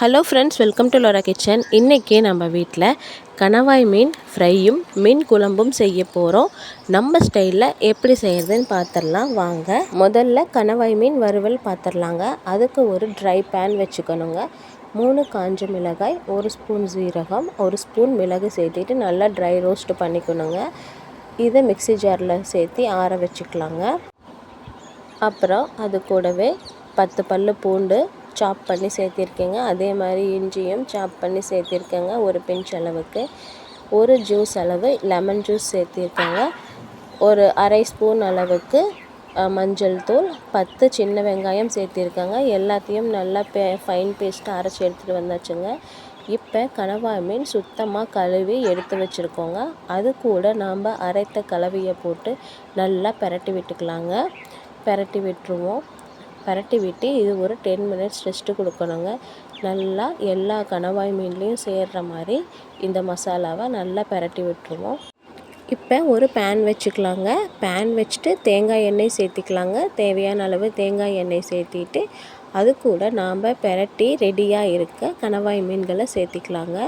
Hello friends, welcome to Lola kitchen. இன்றைக்கி நம்ம வீட்டில் கணவாய் மீன் ஃப்ரையும் மீன் குழம்பும் செய்ய போகிறோம். நம்ம ஸ்டைலில் எப்படி செய்கிறதுன்னு பார்த்துடலாம் வாங்க. முதல்ல கணவாய் மீன் வறுவல் பார்த்துடலாங்க. அதுக்கு ஒரு ட்ரை பேன் வச்சுக்கணுங்க. 3 காஞ்ச மிளகாய், 1 ஸ்பூன் சீரகம், 1 ஸ்பூன் மிளகு சேர்த்துட்டு நல்லா ட்ரை ரோஸ்ட் பண்ணிக்கணுங்க. இதை மிக்ஸி ஜாரில் சேர்த்து ஆற வச்சுக்கலாங்க. அப்புறம் அது கூடவே 10 பல் பூண்டு சாப் பண்ணி சேர்த்திருக்கேங்க. அதே மாதிரி இஞ்சியும் சாப் பண்ணி சேர்த்திருக்கேங்க. ஒரு பிஞ்ச் அளவுக்கு ஒரு ஜூஸ் அளவு லெமன் ஜூஸ் சேர்த்திருக்கேங்க. ஒரு அரை ஸ்பூன் அளவுக்கு மஞ்சள் தூள், 10 சின்ன வெங்காயம் சேர்த்திருக்கேங்க. எல்லாத்தையும் நல்லா ஃபைன் பேஸ்ட்டாக அரைச்சி எடுத்துகிட்டு வந்தாச்சுங்க. இப்போ கணவாய் மீன் சுத்தமாக கழுவி எடுத்து வச்சுருக்கோங்க. அது கூட நாம் அரைத்த கலவையை போட்டு நல்லா பெரட்டி விட்டுக்கலாங்க. பெரட்டி விட்டுருவோம். பரட்டி விட்டு இது ஒரு 10 மினிட்ஸ் ரெஸ்ட்டு கொடுக்கணுங்க. நல்லா எல்லா கணவாய் மீன்லேயும் சேர்கிற மாதிரி இந்த மசாலாவை நல்லா பரட்டி விட்டுருவோம். இப்போ ஒரு பேன் வச்சுக்கலாங்க. பேன் வச்சுட்டு தேங்காய் எண்ணெய் சேர்த்திக்கலாங்க. தேவையான அளவு தேங்காய் எண்ணெய் சேர்த்திட்டு அது கூட நாம் பெரட்டி ரெடியாக இருக்க கணவாய் மீன்களை சேர்த்திக்கலாங்க.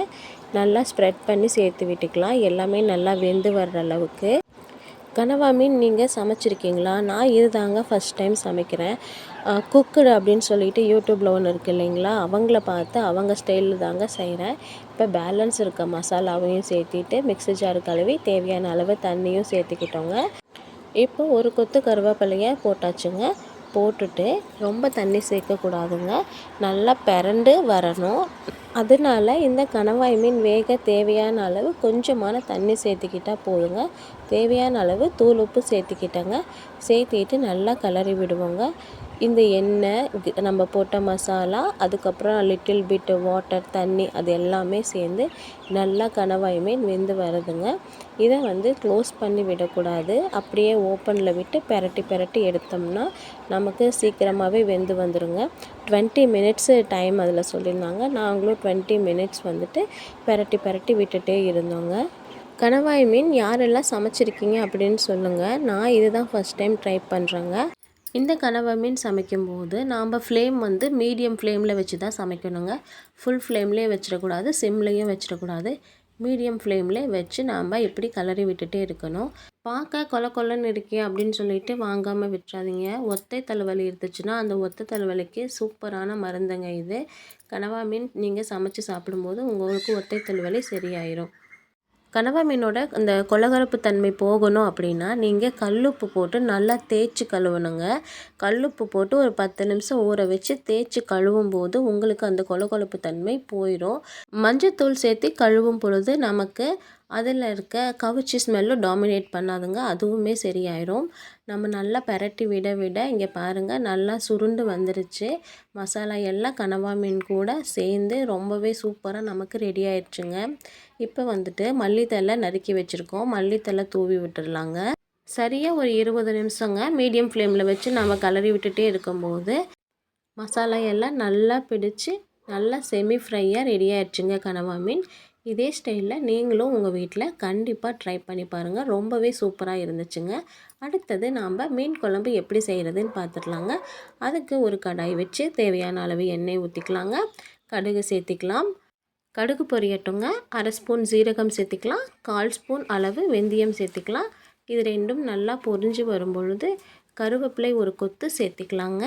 நல்லா ஸ்ப்ரெட் பண்ணி சேர்த்து விட்டுக்கலாம். எல்லாமே நல்லா வெந்து வர்ற அளவுக்கு. கனவா மீன் நீங்கள் சமைச்சிருக்கீங்களா? நான் இது தாங்க ஃபஸ்ட் டைம் சமைக்கிறேன். குக்குடு அப்படின்னு சொல்லிட்டு யூடியூப்பில் ஒன்று இருக்குது இல்லைங்களா, அவங்கள பார்த்து அவங்க ஸ்டைலில் தாங்க செய்கிறேன். இப்போ பேலன்ஸ் இருக்க மசாலாவையும் சேர்த்திட்டு மிக்ஸி ஜார் கழுவி தேவையான அளவு தண்ணியும் சேர்த்துக்கிட்டோங்க. இப்போ ஒரு கொத்து கருவேப்பிலையை போட்டாச்சுங்க. போட்டுட்டு ரொம்ப தண்ணி சேர்க்கக்கூடாதுங்க. நல்லா பிரண்டு வரணும். அதனால இந்த கணவாய் மீன் வேக தேவையான அளவு கொஞ்சமான தண்ணி சேர்த்துக்கிட்டால் போதுங்க. தேவையான அளவு தூள் உப்பு சேர்த்துக்கிட்டேங்க. சேர்த்திட்டு நல்லா கிளறி விடுவோங்க. இந்த எண்ணெய், நம்ம போட்ட மசாலா, அதுக்கப்புறம் லிட்டில் பிட் வாட்டர் தண்ணி, அது எல்லாமே சேர்ந்து நல்லா கணவாய் மீன் வெந்து வருதுங்க. இதை க்ளோஸ் பண்ணி விடக்கூடாது. அப்படியே ஓப்பனில் விட்டு பெரட்டி எடுத்தோம்னா நமக்கு சீக்கிரமாகவே வெந்து வந்துடுங்க. 20 மினிட்ஸு டைம் அதில் சொல்லியிருந்தாங்க. நாங்களும் 20 மினிட்ஸ் பெரட்டி விட்டுட்டே இருந்தோங்க. கணவாய் மீன் யாரெல்லாம் சமைச்சிருக்கீங்க அப்படின்னு சொல்லுங்கள். நான் இது தான் ஃபஸ்ட் டைம் ட்ரை பண்ணுறேங்க. இந்த கணவாய் மீன் சமைக்கும்போது நாம் ஃப்ளேம் மீடியம் ஃப்ளேமில் வச்சு தான் சமைக்கணுங்க. ஃபுல் ஃப்ளேம்லேயே வச்சிடக்கூடாது, சிம்லேயும் வச்சிடக்கூடாது. மீடியம் ஃப்ளேமில் வச்சு நாம் இப்படி கிளறி விட்டுட்டே இருக்கணும். பார்க்க கொலன்னு இருக்கே அப்படின்னு சொல்லிட்டு வாங்காமல் விட்டுறாதீங்க. ஒத்தை தலைவலி இருந்துச்சுன்னா அந்த ஒத்தை தலைவலிக்கு சூப்பரான மருந்துங்க இது. கணவாய் மீன் நீங்கள் சமைச்சு சாப்பிடும்போது உங்களுக்கு ஒத்தை தலைவலி சரியாயிடும். கணவாய் மீனோட அந்த கொலகொலப்பு தன்மை போகணும் அப்படின்னா நீங்கள் கல்லுப்பு போட்டு நல்லா தேய்ச்சி கழுவணுங்க. கல்லுப்பு போட்டு ஒரு 10 நிமிஷம் ஊற வச்சு தேய்ச்சி கழுவும் போது உங்களுக்கு அந்த கொலகொலப்பு தன்மை போயிடும். மஞ்சத்தூள் சேர்த்து கழுவும் பொழுது நமக்கு அதில் இருக்க கவுச்சி ஸ்மெல்லும் டாமினேட் பண்ணாதுங்க. அதுவுமே சரியாயிடும். நம்ம நல்லா பெரட்டி விட இங்கே பாருங்கள், நல்லா சுருண்டு வந்துருச்சு. மசாலா எல்லாம் கணவாய் மீன் கூட சேர்ந்து ரொம்பவே சூப்பராக நமக்கு ரெடி ஆயிடுச்சுங்க. இப்போ மல்லித்தழை நறுக்கி வச்சுருக்கோம். மல்லித்தழை தூவி விட்டுடலாங்க. சரியாக ஒரு 20 நிமிஷங்க மீடியம் ஃப்ளேமில் வச்சு நம்ம கிளறி விட்டுட்டே இருக்கும்போது மசாலா எல்லாம் நல்லா பிடிச்சி நல்லா செமி ஃப்ரையாக ரெடி ஆயிடுச்சுங்க கணவாய் மீன். இதே ஸ்டைலில் நீங்களும் உங்கள் வீட்டில் கண்டிப்பாக ட்ரை பண்ணி பாருங்கள். ரொம்பவே சூப்பராக இருந்துச்சுங்க. அடுத்தது நாம் மீன் குழம்பு எப்படி செய்கிறதுன்னு பார்த்துடலாங்க. அதுக்கு ஒரு கடாய் வச்சு தேவையான அளவு எண்ணெய் ஊற்றிக்கலாங்க. கடுகு சேர்த்திக்கலாம். கடுகு பொரியட்டுங்க. அரை ஸ்பூன் சீரகம் சேர்த்திக்கலாம். 1/4 ஸ்பூன் அளவு வெந்தயம் சேர்த்திக்கலாம். இது ரெண்டும் நல்லா பொரிஞ்சு வரும் பொழுது கருவேப்பிலை ஒரு கொத்து சேர்த்திக்கலாங்க.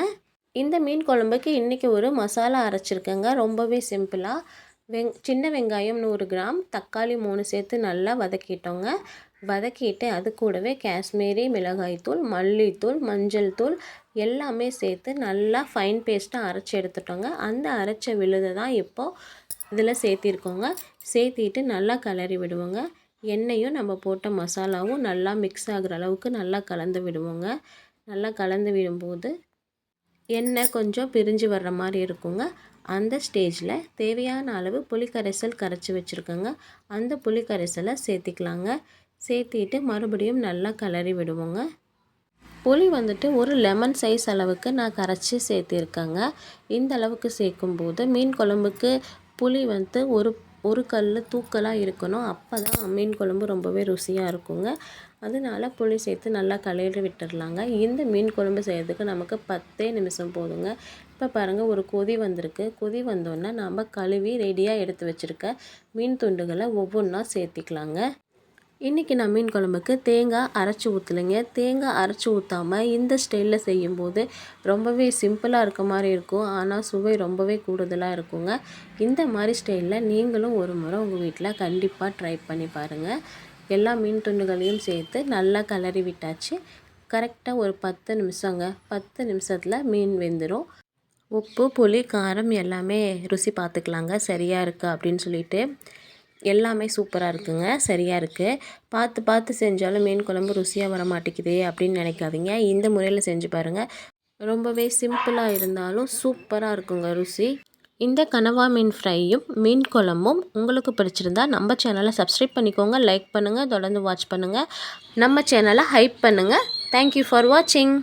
இந்த மீன் குழம்புக்கு இன்றைக்கி ஒரு மசாலா அரைச்சிருக்கேங்க. ரொம்பவே சிம்பிளாக சின்ன வெங்காயம் 100 கிராம், தக்காளி 3 சேர்த்து நல்லா வதக்கிட்டோங்க. வதக்கிட்டு அது கூடவே காஷ்மீரி மிளகாய்த்தூள், மல்லித்தூள், மஞ்சள் தூள் எல்லாமே சேர்த்து நல்லா ஃபைன் பேஸ்ட்டாக அரைச்சி எடுத்துட்டோங்க. அந்த அரைச்ச விழுதை தான் இப்போது இதில் சேர்த்திருக்கோங்க. சேர்த்திட்டு நல்லா கிளறி விடுவோங்க. எண்ணெயும் நம்ம போட்ட மசாலாவும் நல்லா மிக்ஸ் ஆகிற அளவுக்கு நல்லா கலந்து விடுவோங்க. நல்லா கலந்து விடும்போது எண்ணெய் கொஞ்சம் பிரிஞ்சு வர்ற மாதிரி இருக்குங்க. அந்த ஸ்டேஜில் தேவையான அளவு புளிக்கரைசல் கரைச்சி வச்சுருக்கோங்க. அந்த புளிக்கரைசலை சேர்த்திக்கலாங்க. சேர்த்திட்டு மறுபடியும் நல்லா கிளறி விடுவோங்க. புளி ஒரு லெமன் சைஸ் அளவுக்கு நான் கரைச்சி சேர்த்திருக்கேங்க. இந்த அளவுக்கு சேர்க்கும்போது மீன் குழம்புக்கு புளி ஒரு ஒரு கல் தூக்கலாக இருக்கணும். அப்போ தான் மீன் குழம்பு ரொம்பவே ருசியாக இருக்குங்க. அதனால புளி சேர்த்து நல்லா கலரி விட்டுடலாங்க. இந்த மீன் குழம்பு செய்கிறதுக்கு நமக்கு 10 நிமிஷம் போதுங்க. இப்போ பாருங்கள், ஒரு கொதி வந்திருக்கு. கொதி வந்தோடனே நாம் கழுவி ரெடியாக எடுத்து வச்சுருக்க மீன் துண்டுகளை ஒவ்வொன்றா சேர்த்திக்கலாங்க. இன்றைக்கி நான் மீன் குழம்புக்கு தேங்காய் அரைச்சி ஊற்றலைங்க. தேங்காய் அரைச்சி ஊற்றாமல் இந்த ஸ்டைலில் செய்யும்போது ரொம்பவே சிம்பிளாக இருக்க மாதிரி இருக்கும். ஆனால் சுவை ரொம்பவே கூடுதலாக இருக்குங்க. இந்த மாதிரி ஸ்டைலில் நீங்களும் ஒரு முறை உங்கள் வீட்டில் கண்டிப்பாக ட்ரை பண்ணி பாருங்கள். எல்லா மீன் துண்டுகளையும் சேர்த்து நல்லா கிளறி விட்டாச்சு. கரெக்டாக ஒரு 10 நிமிஷங்க. 10 நிமிஷத்தில் மீன் வெந்துடும். உப்பு, புளி, காரம் எல்லாமே ருசி பார்த்துக்கலாங்க. சரியாக இருக்கா அப்படின்னு சொல்லிட்டு. எல்லாமே சூப்பராக இருக்குங்க. சரியாக இருக்குது. பார்த்து செஞ்சாலும் மீன் குழம்பு ருசியாக வர மாட்டேங்குதே அப்படின்னு நினைக்காதீங்க. இந்த முறையில் செஞ்சு பாருங்கள். ரொம்பவே சிம்பிளாக இருந்தாலும் சூப்பராக இருக்குங்க ருசி. இந்த கனவா மீன் ஃப்ரையும் மீன் குழம்பும் உங்களுக்கு பிடிச்சிருந்தா நம்ம சேனலை சப்ஸ்கிரைப் பண்ணிக்கோங்க, லைக் பண்ணுங்கள், தொடர்ந்து வாட்ச் பண்ணுங்கள், நம்ம சேனலை ஹைப் பண்ணுங்கள். தேங்க்யூ ஃபார் வாட்சிங்.